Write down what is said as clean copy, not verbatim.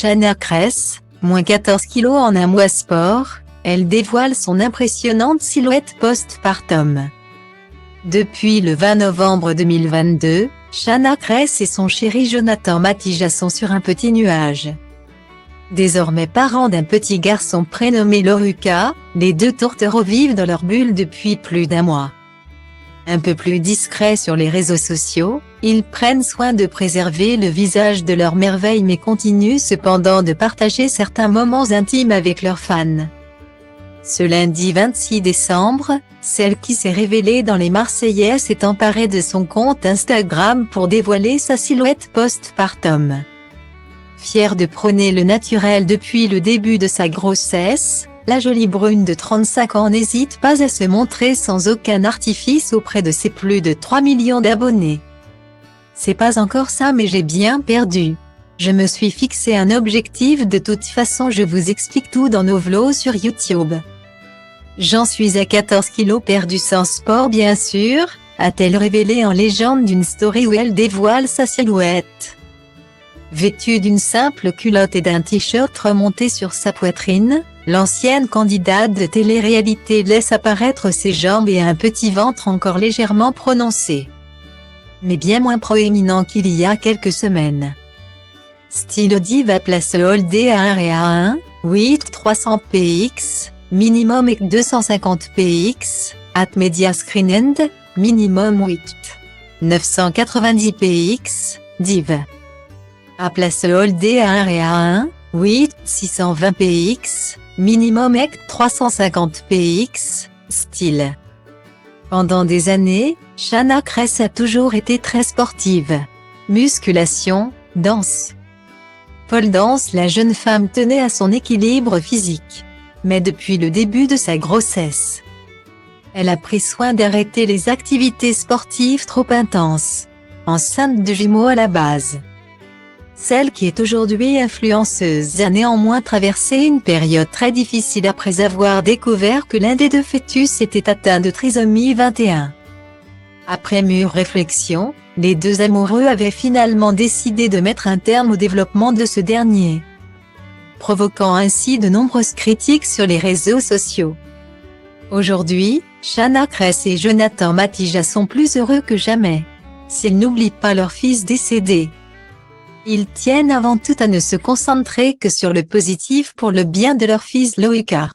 Shanna Kress, moins 14 kilos en un mois sport, elle dévoile son impressionnante silhouette post-partum. Depuis le 20 novembre 2022, Shanna Kress et son chéri Jonathan Matija sont sur un petit nuage. Désormais parents d'un petit garçon prénommé Loruca, les deux tourtereaux vivent dans leur bulle depuis plus d'un mois. Un peu plus discrets sur les réseaux sociaux, ils prennent soin de préserver le visage de leur merveille mais continuent cependant de partager certains moments intimes avec leurs fans. Ce lundi 26 décembre, celle qui s'est révélée dans les Marseillais s'est emparée de son compte Instagram pour dévoiler sa silhouette post-partum. Fière de prôner le naturel depuis le début de sa grossesse, la jolie brune de 35 ans n'hésite pas à se montrer sans aucun artifice auprès de ses plus de 3 millions d'abonnés. C'est pas encore ça mais j'ai bien perdu. Je me suis fixé un objectif, de toute façon je vous explique tout dans nos vlogs sur YouTube. J'en suis à 14 kilos perdus sans sport bien sûr, a-t-elle révélé en légende d'une story où elle dévoile sa silhouette. Vêtue d'une simple culotte et d'un t-shirt remonté sur sa poitrine, l'ancienne candidate de télé-réalité laisse apparaître ses jambes et un petit ventre encore légèrement prononcé, mais bien moins proéminent qu'il y a quelques semaines. Style Diva place Holdé à 1 et à 1, 8 300 px, minimum et 250 px, at Media Screen End, minimum 8 990 px, div. À place Holdé à 1 et à 1, 8 620 px, minimum et 350 px, style. Pendant des années, Shanna Kress a toujours été très sportive. Musculation, danse. Pole dance, la jeune femme tenait à son équilibre physique. Mais depuis le début de sa grossesse, elle a pris soin d'arrêter les activités sportives trop intenses. Enceinte de jumeaux à la base. Celle qui est aujourd'hui influenceuse a néanmoins traversé une période très difficile après avoir découvert que l'un des deux fœtus était atteint de trisomie 21. Après mûre réflexion, les deux amoureux avaient finalement décidé de mettre un terme au développement de ce dernier, provoquant ainsi de nombreuses critiques sur les réseaux sociaux. Aujourd'hui, Shanna Kress et Jonathan Matija sont plus heureux que jamais. S'ils n'oublient pas leur fils décédé, ils tiennent avant tout à ne se concentrer que sur le positif pour le bien de leur fils Loruca.